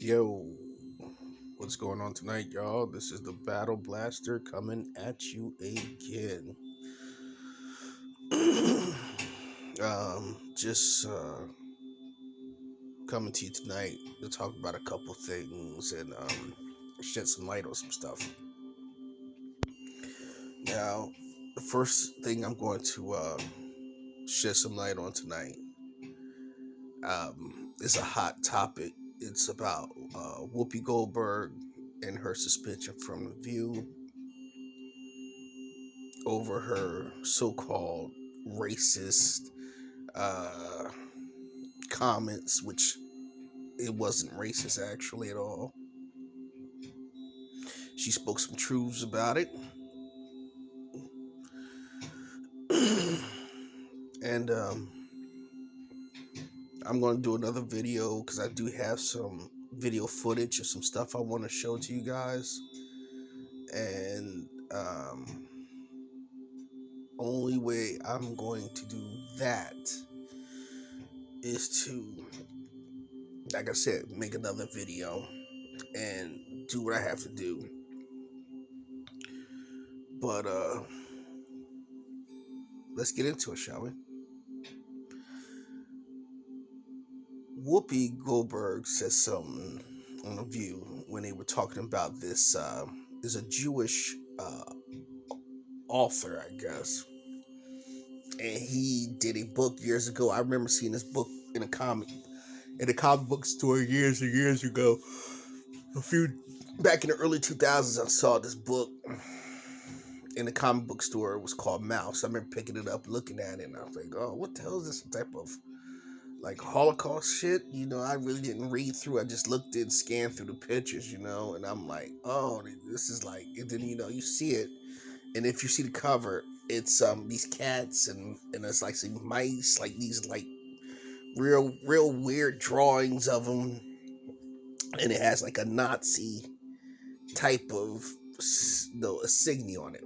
Yo, what's going on tonight, y'all? This is the Battle Blaster coming at you again. just coming to you tonight to talk about a couple things and shed some light on some stuff. Now, the first thing I'm going to shed some light on tonight is a hot topic. It's about Whoopi Goldberg and her suspension from the View over her so-called racist uh, comments, which it wasn't racist actually at all. She spoke some truths about it, and I'm going to do another video because I do have some video footage of some stuff I want to show to you guys, and only way I'm going to do that is to, like I said, make another video and do what I have to do. But let's get into it, shall we? Whoopi Goldberg said something on The View when they were talking about this. Is a Jewish author, I guess, and he did a book years ago. I remember seeing this book in a comic book store years and years ago. A few back in the early 2000s, I saw this book in the comic book store. It was called Mouse. I remember picking it up, looking at it, and I was like, "Oh, what the hell is this type of like Holocaust shit?" I really didn't read through. I just looked and scanned through the pictures, and I'm like, "Oh, this is like." And then you see it, and if you see the cover, it's these cats and it's like some mice, like these like real weird drawings of them, and it has like a Nazi type of insignia on it.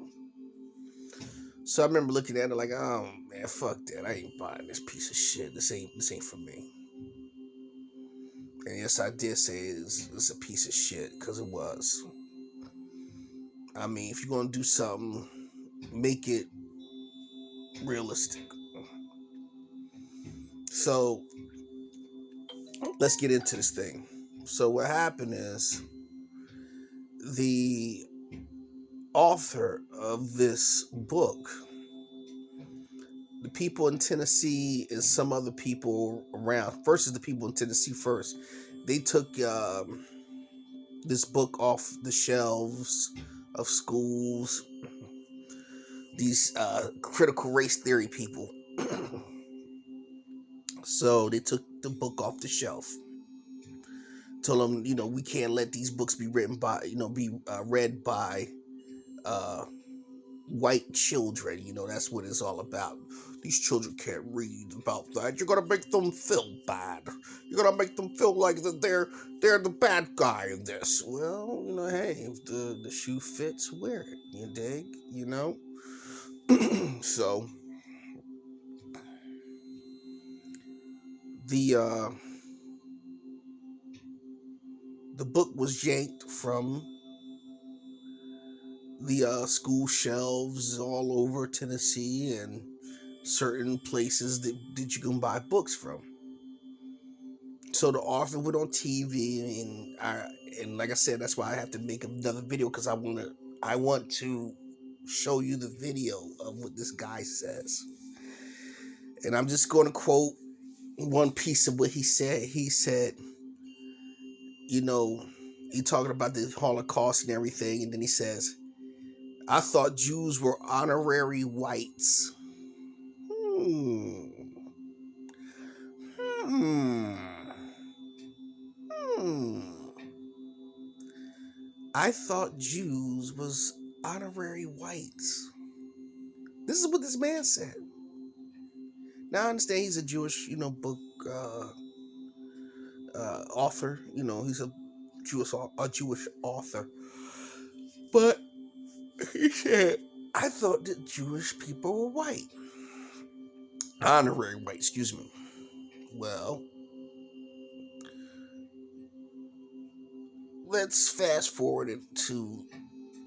So I remember looking at it like, oh man, fuck that. I ain't buying this piece of shit. This ain't for me. And yes, I did say it's a piece of shit because it was. I mean, if you're gonna do something, make it realistic. So let's get into this thing. So what happened is the author of this book, the people in Tennessee and some other people around. First is the people in Tennessee first. They took this book off the shelves of schools. These critical race theory people. So they took the book off the shelf. Told them, we can't let these books be written by, be read by uh, white children. That's what it's all about. These children can't read about that. You're gonna make them feel bad. You're gonna make them feel like that they're the bad guy in this. Well, hey, if the shoe fits, wear it. You dig? So the uh, the book was yanked from the school shelves all over Tennessee and certain places that you can buy books from. So the author went on TV, and like I said, that's why I have to make another video because I want to show you the video of what this guy says, and I'm just going to quote one piece of what he said. He said, you know, he talking about the Holocaust and everything, and then he says, "I thought Jews were honorary whites." Hmm. Hmm. Hmm. I thought Jews was honorary whites. This is what this man said. Now I understand he's a Jewish, book author. He's a Jewish author. But he said, "I thought that Jewish people were white, honorary white. Excuse me." Well, let's fast forward it to,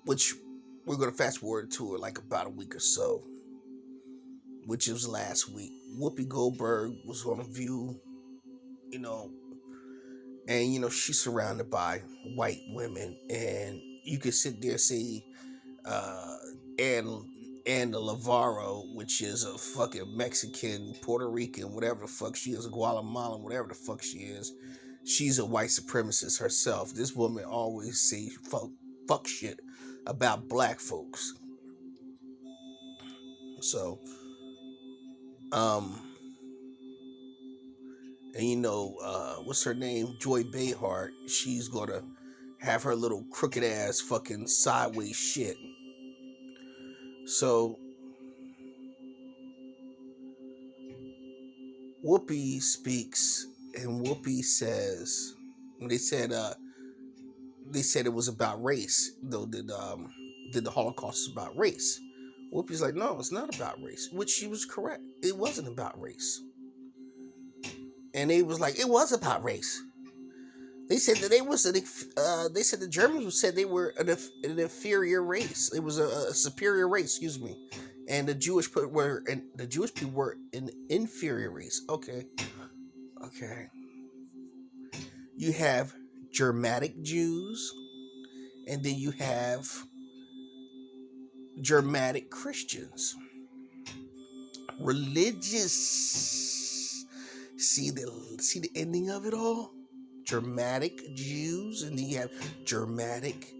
which we're going to fast forward to it like about a week or so, which was last week. Whoopi Goldberg was on View, you know, and she's surrounded by white women, and you could sit there and say, uh, and and Lavaro, which is a fucking Mexican, Puerto Rican, whatever the fuck she is, Guatemalan, whatever the fuck she is. She's a white supremacist herself. This woman always say fuck shit about black folks. So, um, and what's her name? Joy Behar. She's gonna have her little crooked ass fucking sideways shit. So, Whoopi speaks, and Whoopi says, they said it was about race. Though did the Holocaust is about race? Whoopi's like, no, it's not about race, which she was correct. It wasn't about race. And they was like, it was about race. They said that they said the Germans said they were an inferior race. It was a superior race, excuse me, and the Jewish people were an inferior race. Okay. You have Germanic Jews, and then you have Germanic Christians. Religious. See the ending of it all? Germanic Jews, and then you have Germanic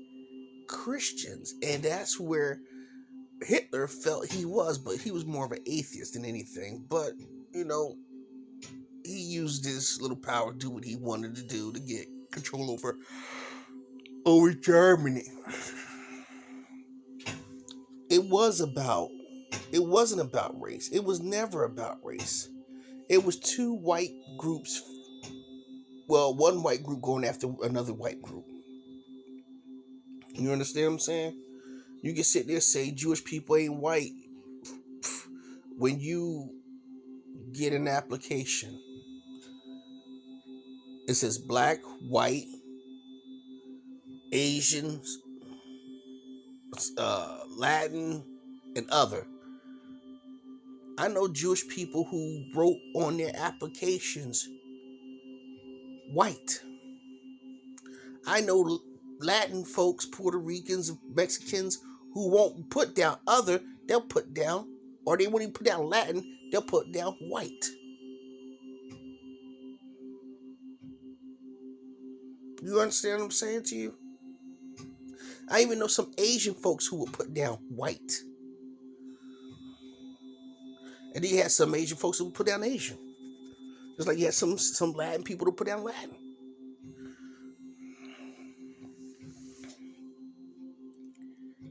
Christians. And that's where Hitler felt he was, but he was more of an atheist than anything. But, he used his little power to do what he wanted to do to get control over Germany. It wasn't about race. It was never about race. It was two white groups. Well, one white group going after another white group. You understand what I'm saying? You can sit there and say Jewish people ain't white. When you get an application, it says black, white, Asians, Latin, and other. I know Jewish people who wrote on their applications white. I know Latin folks, Puerto Ricans, Mexicans who won't put down other, they'll put down, or they won't even put down Latin, they'll put down white. You understand what I'm saying to you? I even know some Asian folks who will put down white. And then you had some Asian folks who would put down Asian. Just like you had some Latin people to put down Latin.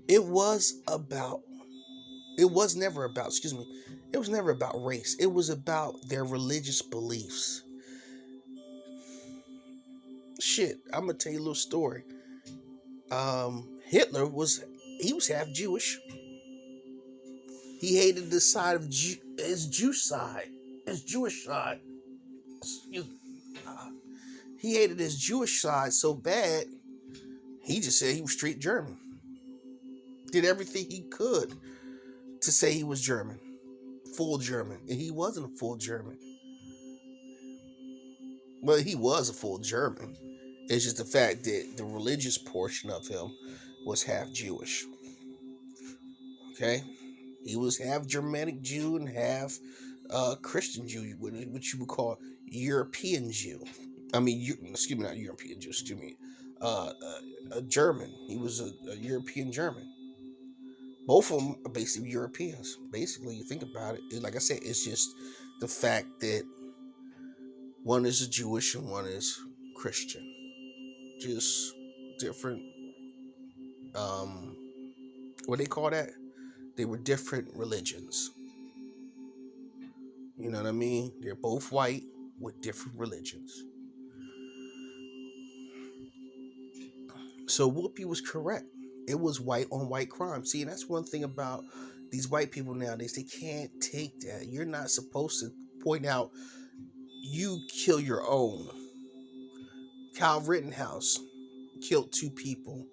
It was never about race. It was about their religious beliefs. Shit, I'm gonna tell you a little story. Hitler was half Jewish. He hated the side of his Jewish side. He hated his Jewish side so bad, he just said he was straight German. Did everything he could to say he was German, full German, and he wasn't a full German. Well, he was a full German. It's just the fact that the religious portion of him was half Jewish. Okay? He was half Germanic Jew and half Christian Jew, which you would call European Jew. I mean, excuse me, not European Jew, excuse me. A German. He was a European German. Both of them are basically Europeans. Basically, you think about it, like I said, it's just the fact that one is a Jewish and one is Christian. Just different, what they call that? They were different religions. You know what I mean? They're both white with different religions. So Whoopi was correct. It was white on white crime. See, and that's one thing about these white people nowadays. They can't take that. You're not supposed to point out you kill your own. Kyle Rittenhouse, killed 2 people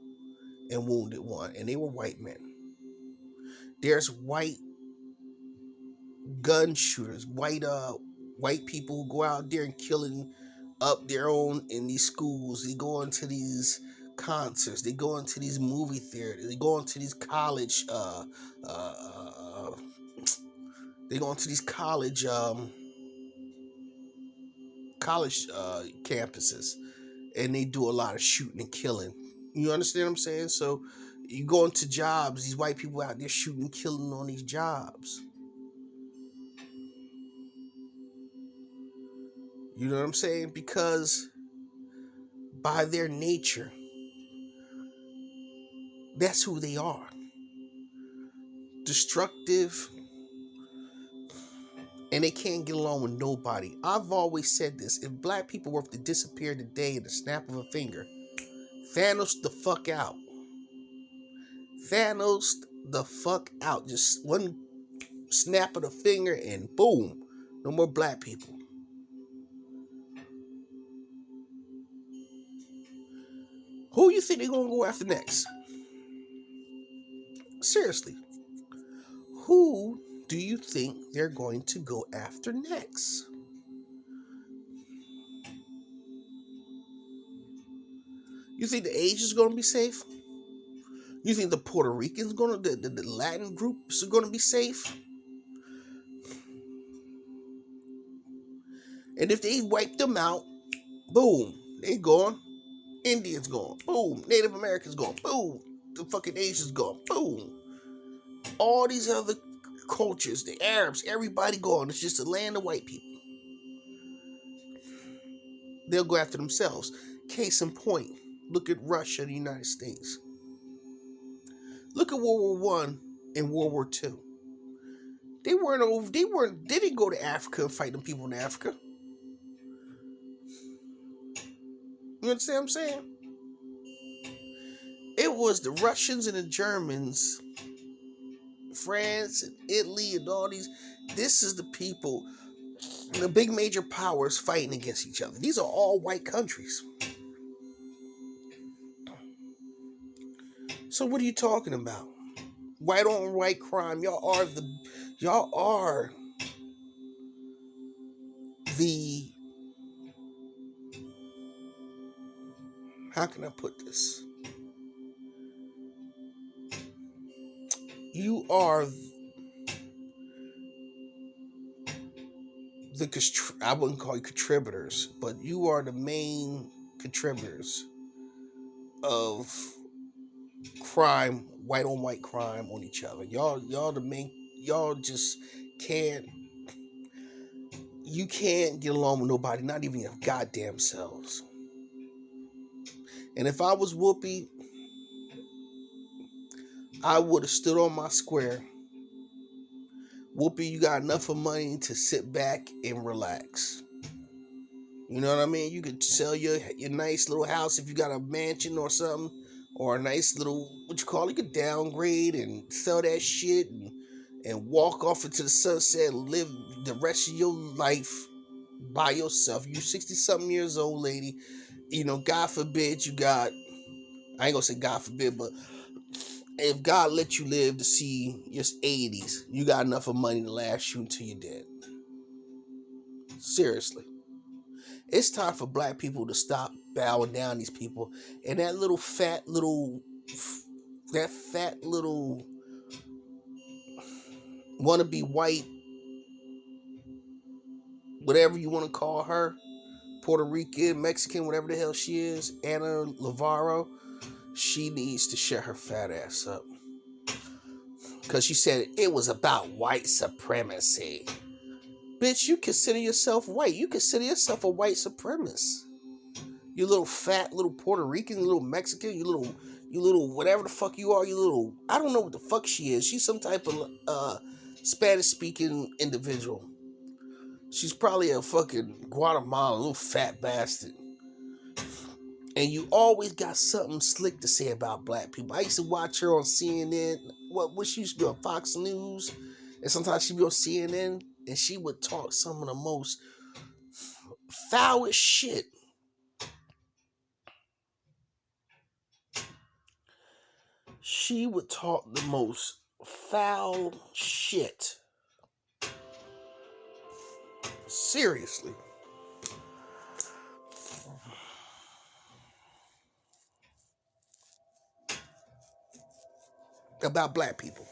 and wounded 1, and they were white men. There's white gun shooters, white people who go out there and killing up their own in these schools. They go into these concerts. They go into these movie theaters. They go into these uh, they go into these college campuses, and they do a lot of shooting and killing. You understand what I'm saying? So you go into jobs, these white people out there shooting and killing on these jobs. You know what I'm saying? Because by their nature, that's who they are. Destructive, and they can't get along with nobody. I've always said this: if black people were to disappear today in the snap of a finger, Thanos the fuck out. Thanos the fuck out. Just one snap of the finger and boom, no more black people. Who you think they're gonna go after next? Seriously, who do you think they're going to go after next? You think the Asians are gonna be safe? You think the Puerto Ricans the Latin groups are gonna be safe? And if they wipe them out, boom, they gone. Indians gone. Boom. Native Americans gone. Boom. The fucking Asians gone. Boom. All these other cultures, the Arabs, everybody gone. It's just a land of white people. They'll go after themselves. Case in point, look at Russia and the United States. Look at World War One and World War Two. They didn't go to Africa and fight them people in Africa. You understand what I'm saying? It was the Russians and the Germans, France and Italy and all these. This is the people, the big major powers fighting against each other. These are all white countries. So what are you talking about? White on white crime. Y'all are the how can I put this? You are I wouldn't call you contributors, but you are the main contributors of crime, white on white crime on each other. Y'all the main. Y'all just can't. You can't get along with nobody, not even your goddamn selves. And if I was Whoopi, I would have stood on my square. Whoopi, you got enough of money to sit back and relax. You know what I mean? You could sell your nice little house if you got a mansion or something, or a nice little, what you call it, you could downgrade and sell that shit and walk off into the sunset and live the rest of your life by yourself. You 60-something years old, lady. You know, God forbid you got, I ain't gonna say God forbid, but if God let you live to see your 80s, you got enough of money to last you until you're dead. Seriously. It's time for black people to stop bowing down these people. And that fat little wannabe white, whatever you want to call her, Puerto Rican, Mexican, whatever the hell she is, Ana Navarro, she needs to shut her fat ass up. Because she said it was about white supremacy. Bitch, you consider yourself white. You consider yourself a white supremacist. You little fat little Puerto Rican, you little Mexican, you little whatever the fuck you are, you little, I don't know what the fuck she is. She's some type of Spanish speaking individual. She's probably a fucking Guatemala, little fat bastard. And you always got something slick to say about black people. I used to watch her on CNN. What she used to do on Fox News, and sometimes she'd be on CNN, and she would talk some of the most foulest shit. she would talk the most foul shit. Seriously. About black people.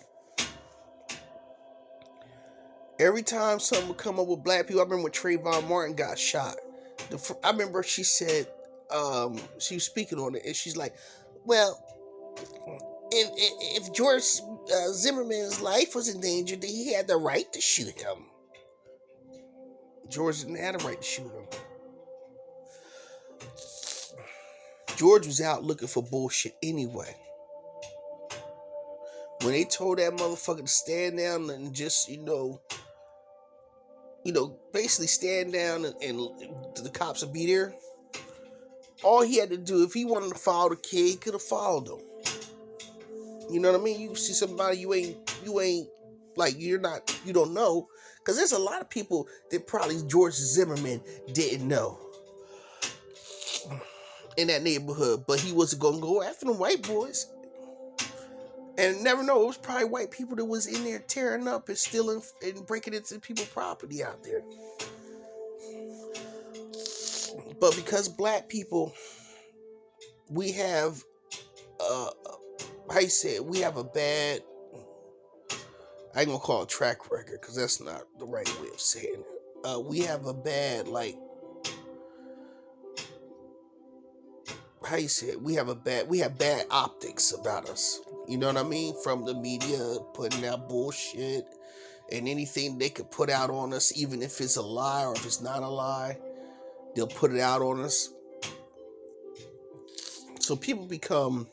Every time something would come up with black people, I remember when Trayvon Martin got shot. I remember she said, she was speaking on it, and she's like, well, if George Zimmerman's life was in danger, then he had the right to shoot him. George didn't have the right to shoot him. George was out looking for bullshit anyway. When they told that motherfucker to stand down and just, basically stand down and the cops would be there, all he had to do, if he wanted to follow the kid, he could have followed him. You know what I mean? You see somebody you ain't like, you don't know, because there's a lot of people that probably George Zimmerman didn't know in that neighborhood, but he wasn't gonna go after them white boys. And never know, it was probably white people that was in there tearing up and stealing and breaking into people's property out there. But because black people, we have, we have a bad, I ain't gonna call it track record, because that's not the right way of saying it. We have a bad, we have bad optics about us. You know what I mean? From the media putting out bullshit and anything they could put out on us, even if it's a lie or if it's not a lie, they'll put it out on us. So people become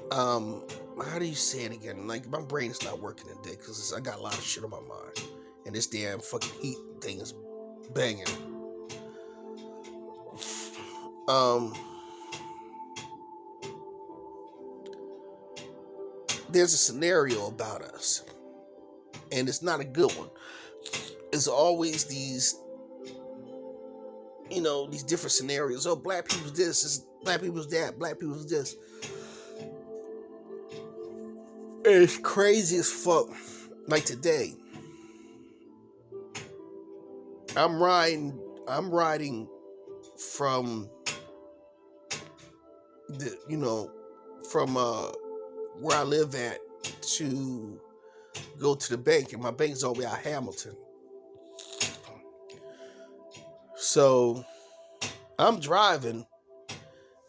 how do you say it again? Like, my brain's not working today because I got a lot of shit on my mind, and this damn fucking heat thing is banging. There's a scenario about us, and it's not a good one. It's always these, these different scenarios. Oh, black people's this, black people's that, black people's this. And it's crazy as fuck. Like today, I'm riding from from where I live at to go to the bank, and my bank's all the way out Hamilton. So I'm driving.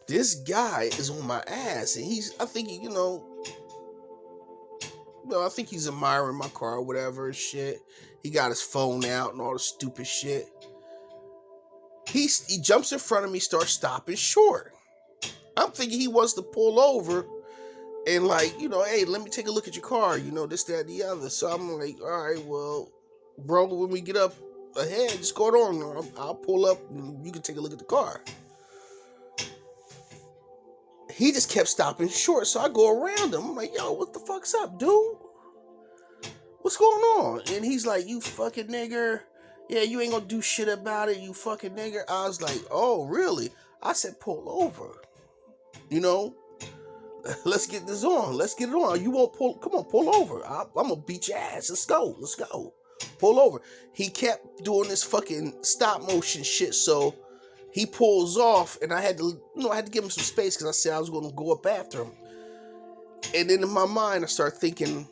This guy is on my ass, and I think he's admiring my car or whatever and shit. He got his phone out and all the stupid shit. He jumps in front of me, starts stopping short. I'm thinking he wants to pull over and hey, let me take a look at your car, this, that, and the other. So I'm like, all right, well, bro, when we get up ahead, just go on. I'll pull up and you can take a look at the car. He just kept stopping short, so I go around him. I'm like, yo, what the fuck's up, dude? What's going on? And he's like, you fucking nigger. Yeah, you ain't gonna do shit about it, you fucking nigger. I was like, oh, really? I said, pull over. Let's get this on. Let's get it on. You won't pull. Come on, pull over. I'm gonna beat your ass. Let's go. Pull over. He kept doing this fucking stop motion shit, so he pulls off, and I had to give him some space because I said I was gonna go up after him. And then in my mind, I start thinking,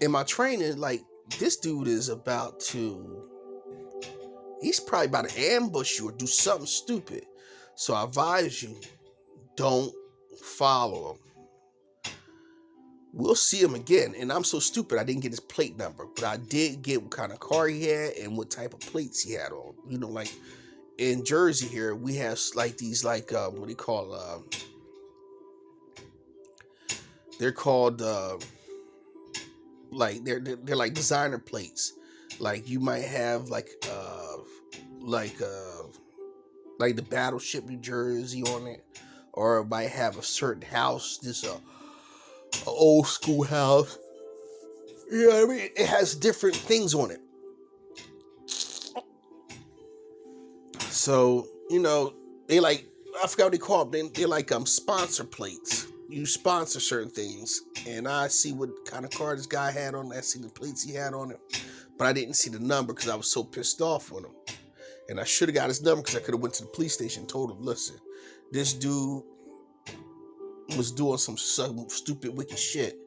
in my training, like, this dude is he's probably about to ambush you or do something stupid. So I advise you, don't follow him. We'll see him again. And I'm so stupid, I didn't get his plate number, but I did get what kind of car he had and what type of plates he had on. Like in Jersey here, we have these what do you call, they're called they're like designer plates. Like you might have like the Battleship New Jersey on it, or it might have a certain house, this a old school house. You know what I mean? It has different things on it. So, they like, I forgot what they call them. They're like sponsor plates. You sponsor certain things. And I see what kind of car this guy had on. I see the plates he had on it. But I didn't see the number because I was so pissed off with him. And I should have got his number because I could have went to the police station and told him, listen, this dude was doing some stupid, wicked shit.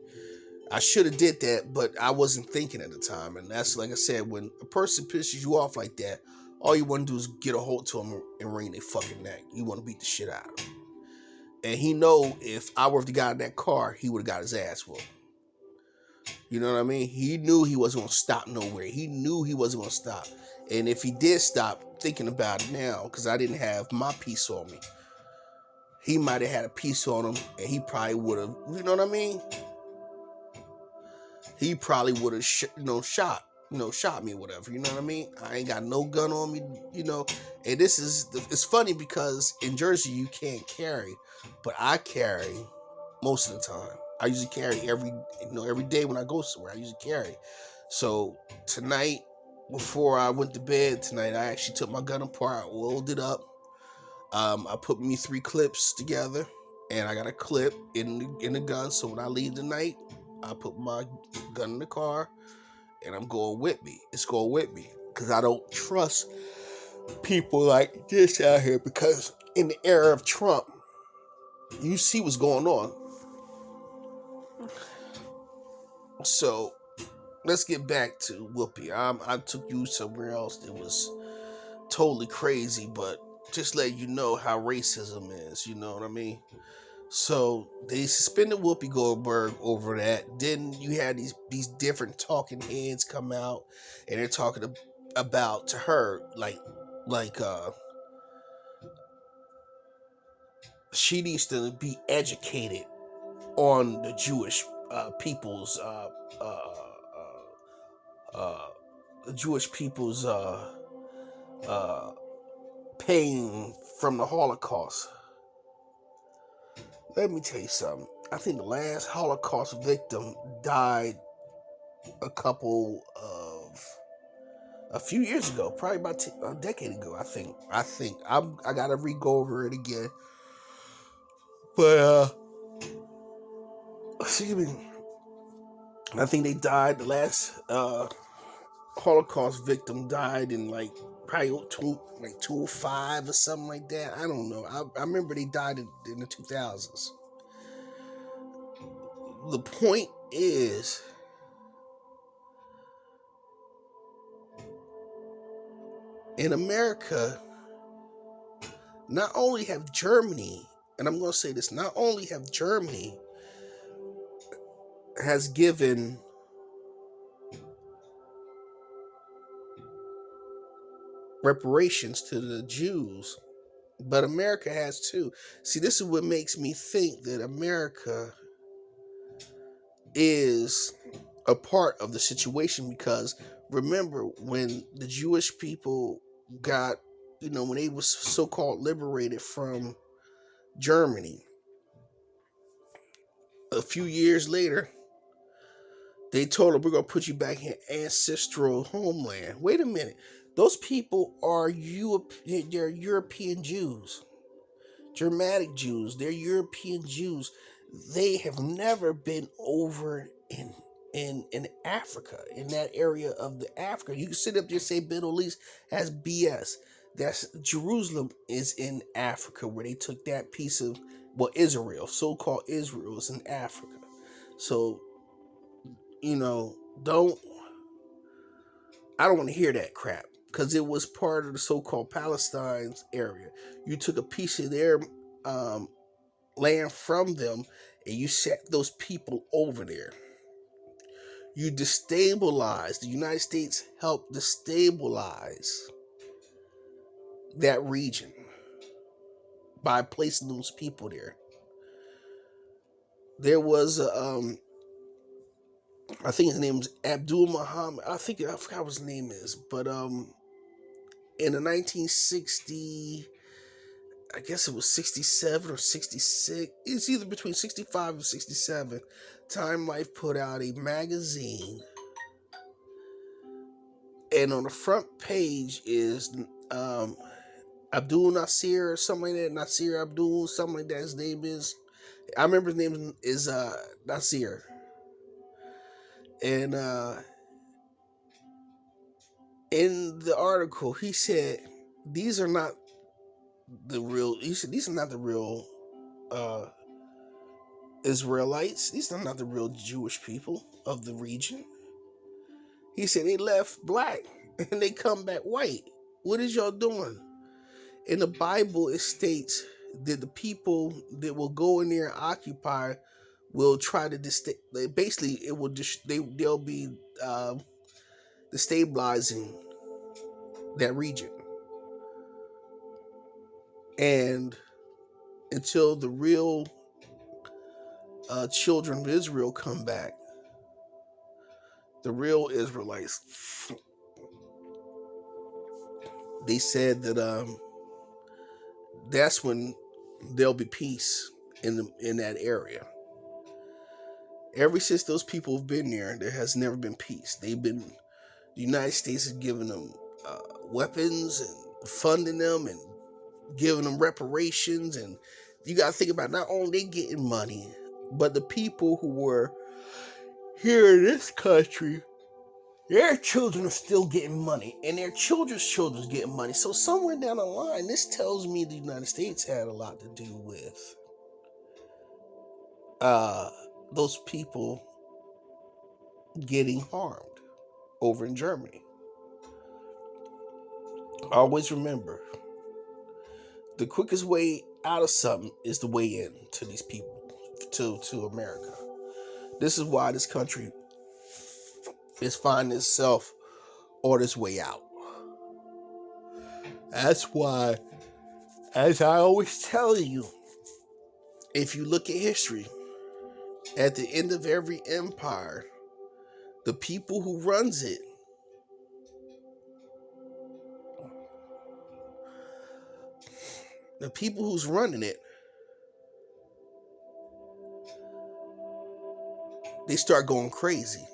I should have did that, but I wasn't thinking at the time. And that's, like I said, when a person pisses you off like that, all you want to do is get a hold to him and wring their fucking neck. You want to beat the shit out of him. And he know if I were the guy in that car, he would have got his ass whooped. You know what I mean? He knew he wasn't going to stop nowhere. He knew he wasn't going to stop. And if he did stop, thinking about it now, because I didn't have my piece on me, he might have had a piece on him, and he probably would have, you know what I mean? He probably would have, shot me or whatever. You know what I mean? I ain't got no gun on me, And it's funny because in Jersey you can't carry, but I carry most of the time. I usually carry every day when I go somewhere. I usually carry. So tonight, before I went to bed tonight, I actually took my gun apart, rolled it up. I put me 3 clips together, and I got a clip in the gun. So when I leave tonight, I put my gun in the car, and I'm going with me. It's going with me because I don't trust people like this out here. Because in the era of Trump, you see what's going on. So let's get back to Whoopi. I took you somewhere else that was totally crazy, but just let you know how racism is. You know what I mean? So they suspended Whoopi Goldberg over that. Then you had these different talking heads come out, and they're talking about to her like she needs to be educated on the Jewish people's pain from the Holocaust. Let me tell you something. I think the last Holocaust victim died a few years ago, probably about a decade ago. I think I gotta re-go over it again. But excuse me. I think they died. The last Holocaust victim died in probably 2005 or something like that. I don't know. I remember they died in the 2000s. The point is, in America, not only have Germany, and I'm going to say this, not only have Germany has given reparations to the Jews, but America has too. See, this is what makes me think that America is a part of the situation, because remember when the Jewish people got, when they was so-called liberated from Germany, a few years later, they told them, we're going to put you back in ancestral homeland. Wait a minute. Those people are they're European Jews. Germanic Jews. They're European Jews. They have never been over in Africa, in that area of the Africa. You can sit up there and say Middle East has BS. That's Jerusalem is in Africa, where they took that piece of, Israel, so-called Israel, is in Africa. So, I don't want to hear that crap, because it was part of the so-called Palestine's area. You took a piece of their land from them, and you set those people over there. You destabilized. The United States helped destabilize that region by placing those people there. There was I think his name was Abdul Muhammad. I forgot what his name is, but in the 1960, I guess it was 67 or 66. It's either between 65 and 67. Time Life put out a magazine, and on the front page is Abdul Nasir or something like that. Nasir Abdul, something like that. His name is. I remember his name is Nasir. And in the article, he said these are not the real. He said these are not the real uh, Israelites. These are not the real Jewish people of the region. He said they left black and they come back white. What is y'all doing? In the Bible, it states that the people that will go in there and occupy will try to basically it will just they'll be destabilizing that region, and until the real children of Israel come back, the real Israelites, they said that that's when there'll be peace in that area. Ever since those people have been there has never been peace. The United States has given them weapons and funding them and giving them reparations. And you got to think about not only they getting money, but the people who were here in this country, their children are still getting money, and their children's children's getting money. So somewhere down the line, this tells me the United States had a lot to do with those people getting harmed over in Germany. Always remember, the quickest way out of something is the way in to these people, to America. This is why this country is finding itself on its way out. That's why, as I always tell you, if you look at history, at the end of every empire, the people who runs it the people who's running it, they start going crazy.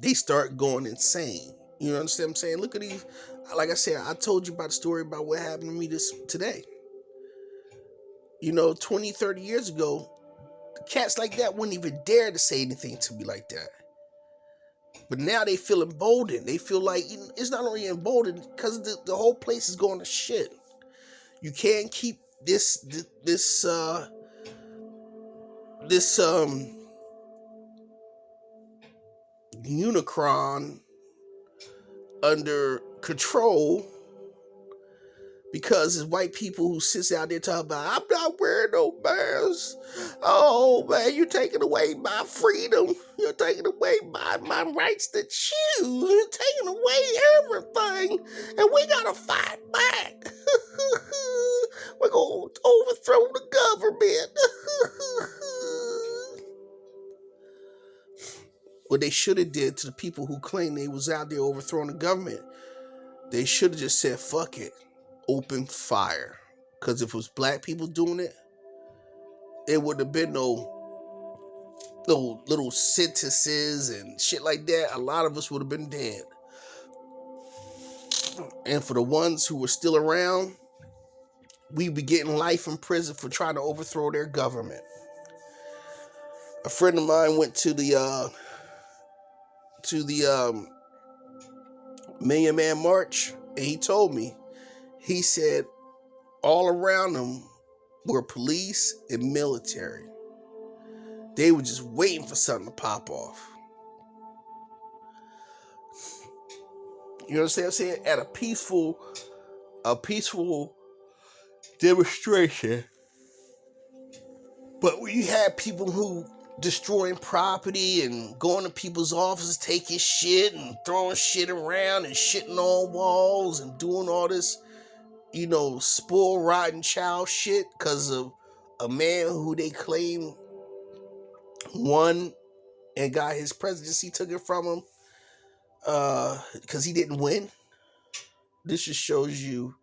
They start going insane. You understand what I'm saying? Look at these. Like I said, I told you about the story about what happened to me today. 20, 30 years ago, cats like that wouldn't even dare to say anything to me like that. But now they feel emboldened. They feel like it's not only emboldened because the whole place is going to shit. You can't keep this Unicron under control because it's white people who sits out there talking about, I'm not wearing no mask. Oh man, you're taking away my freedom. You're taking away my rights to choose. You're taking away everything. And we gotta fight back. We're gonna overthrow the government. What they should have did to the people who claimed they was out there overthrowing the government, they should have just said, fuck it. Open fire. Because if it was black people doing it, it wouldn't have been no little sentences and shit like that. A lot of us would have been dead. And for the ones who were still around, we'd be getting life in prison for trying to overthrow their government. A friend of mine went to the Million Man March, and he told me, he said all around them were police and military. They were just waiting for something to pop off. You understand what I'm saying? At a peaceful demonstration. But when you have people who destroying property and going to people's offices, taking shit and throwing shit around and shitting on walls and doing all this, spoiled rotten child shit because of a man who they claim won and got his presidency, took it from him because he didn't win. This just shows you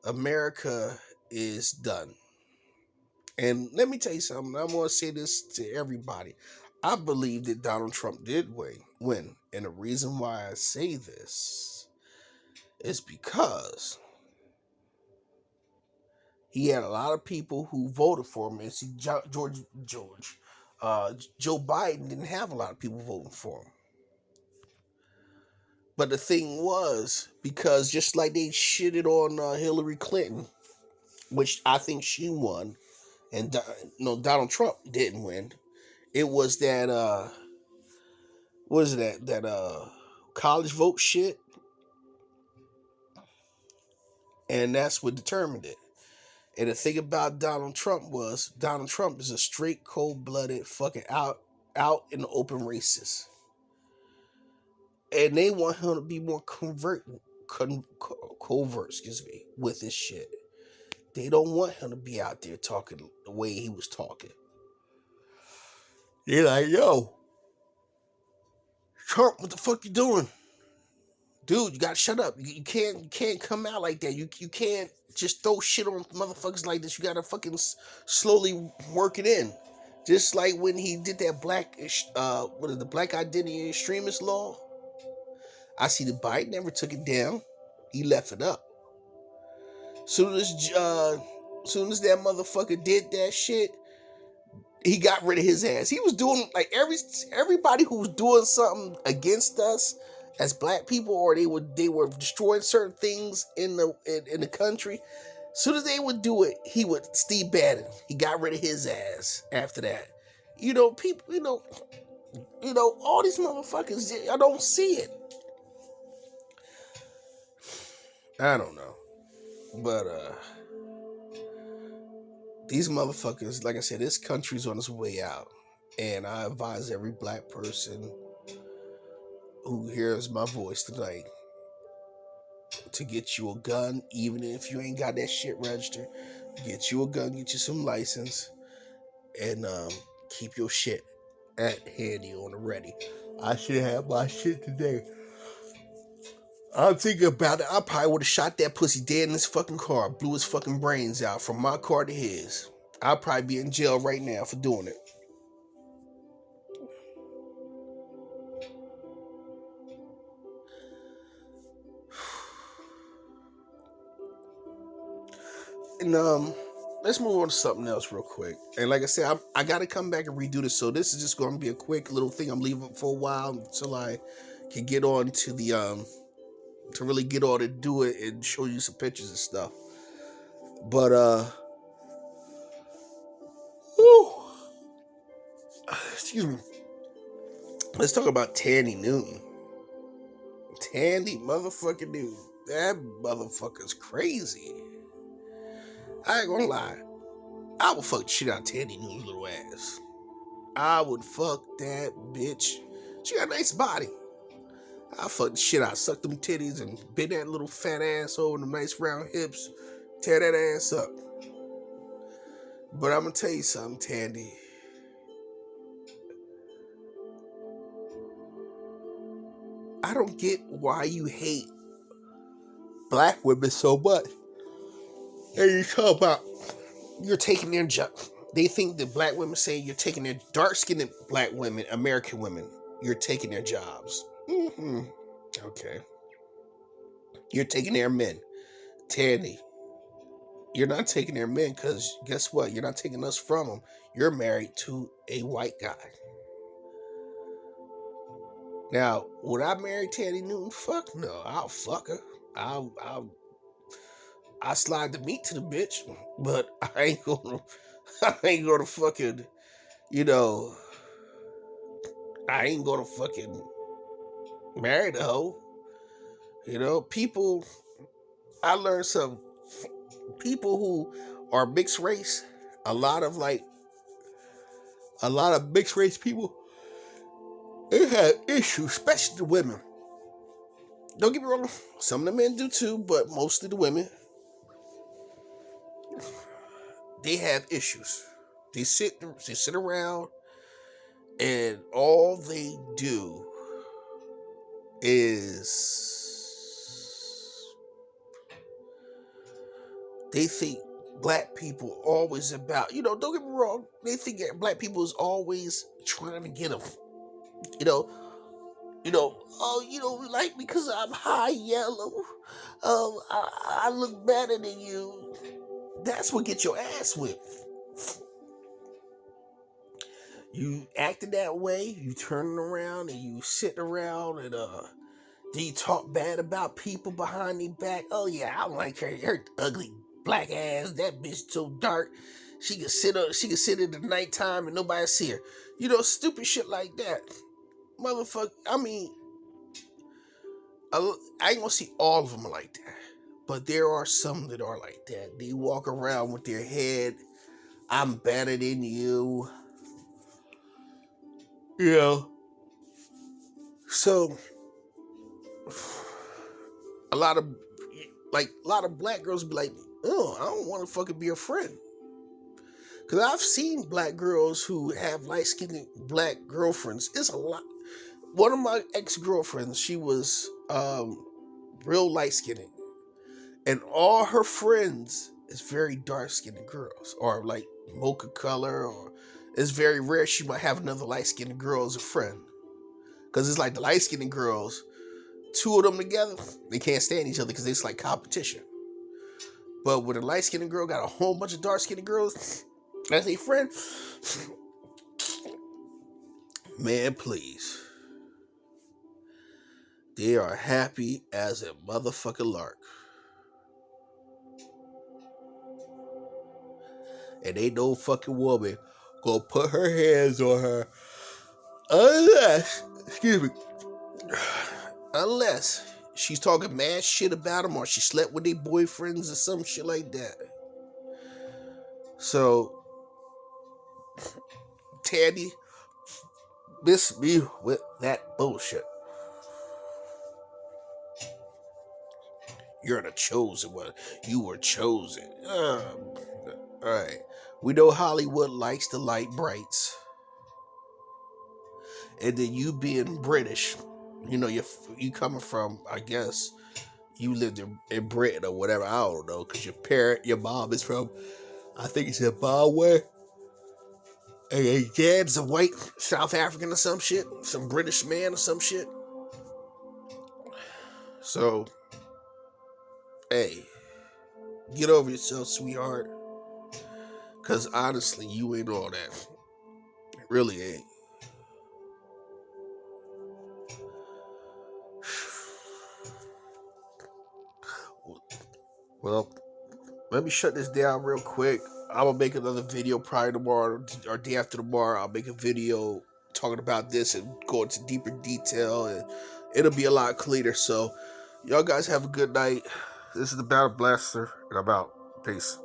America is done. And let me tell you something. I'm going to say this to everybody. I believe that Donald Trump did win. And the reason why I say this is because he had a lot of people who voted for him. And see, Joe Biden didn't have a lot of people voting for him. But the thing was, because just like they shitted on Hillary Clinton, which I think she won, and Donald Trump didn't win. It was that what is that college vote shit, and that's what determined it. And the thing about Donald Trump is a straight cold blooded fucking out in the open racist, and they want him to be more covert, with this shit. They don't want him to be out there talking the way he was talking. They're like, yo, Trump, what the fuck you doing? Dude, you gotta shut up. You can't come out like that. You can't just throw shit on motherfuckers like this. You gotta fucking slowly work it in. Just like when he did that the black identity extremist law. I see the Biden never took it down. He left it up. Soon as that motherfucker did that shit, he got rid of his ass. He was doing like everybody who was doing something against us as black people, or they were destroying certain things in the country. As soon as they would do it, Steve Bannon. He got rid of his ass after that. People. All these motherfuckers. I don't see it. I don't know, but these motherfuckers, like I said, this country's on its way out. And I advise every black person who hears my voice tonight to get you a gun, even if you ain't got that shit registered. Get you a gun, get you some license, and keep your shit at handy on the ready. I should have my shit today. I'm thinking about it. I probably would have shot that pussy dead in his fucking car, blew his fucking brains out from my car to his. I'll probably be in jail right now for doing it. And let's move on to something else real quick. And like I said, I got to come back and redo this. So this is just going to be a quick little thing. I'm leaving for a while until I can get on to the to really get on and do it and show you some pictures and stuff. But excuse me. Let's talk about Tandy Newton. Tandy motherfucking Newton. That motherfucker's crazy. I ain't gonna lie. I would fuck the shit out of Tandy Newton's little ass. I would fuck that bitch. She got a nice body. I fuck the shit out, suck them titties and bend that little fat ass over them nice round hips, tear that ass up. But I'm gonna tell you something, Tandy. I don't get why you hate black women so much. And you talk about you're taking their job. They think that black women say you're taking their dark-skinned black women, American women, you're taking their jobs. Mm-hmm. Okay. You're taking their men. Tandy, you're not taking their men because guess what? You're not taking us from them. You're married to a white guy. Now, would I marry Tandy Newton? Fuck no. I'll fuck her. I'll slide the meat to the bitch, but I ain't gonna fucking, I ain't gonna fucking marry the hoe. I learned some people who are mixed race, a lot of mixed race people, they have issues, especially the women. Don't get me wrong, some of the men do too, but mostly the women, they have issues. They sit around and all they do is they think black people always about, don't get me wrong, they think that black people is always trying to get them. Oh, you don't like me because I'm high yellow. I look better than you. That's what gets your ass whipped. You acting that way, you turning around and you sitting around and then you talk bad about people behind their back. Oh yeah, I don't like her ugly black ass. That bitch so dark. She can sit in the nighttime and nobody see her. Stupid shit like that. Motherfucker, I mean, I ain't gonna see all of them like that. But there are some that are like that. They walk around with their head, I'm better than you. Yeah. So a lot of black girls be like, oh, I don't want to fucking be a friend. Cause I've seen black girls who have light-skinned black girlfriends. It's a lot. One of my ex-girlfriends, she was real light-skinned. And all her friends is very dark-skinned girls. Or like mocha color, or it's very rare she might have another light-skinned girl as a friend. Cause it's like the light-skinned girls, two of them together, they can't stand each other because it's like competition. But when a light-skinned girl got a whole bunch of dark-skinned girls as a friend, man, please. They are happy as a motherfucking lark. And ain't no fucking woman gonna put her hands on her unless she's talking mad shit about them or she slept with their boyfriends or some shit like that. So, Tandy, miss me with that bullshit. You're the chosen one. You were chosen. Alright. We know Hollywood likes the light brights. And then you being British, you coming from, I guess, you lived in Britain or whatever, I don't know, because your mom is from, I think it's Zimbabwe. And your dad's a white South African or some shit, some British man or some shit. So, hey, get over yourself, sweetheart. Because honestly, you ain't all that. It really ain't. Well, let me shut this down real quick. I'm going to make another video probably tomorrow or day after tomorrow. I'll make a video talking about this and go into deeper detail. And it'll be a lot cleaner. So, y'all guys have a good night. This is the Battle Blaster, and I'm out. Peace.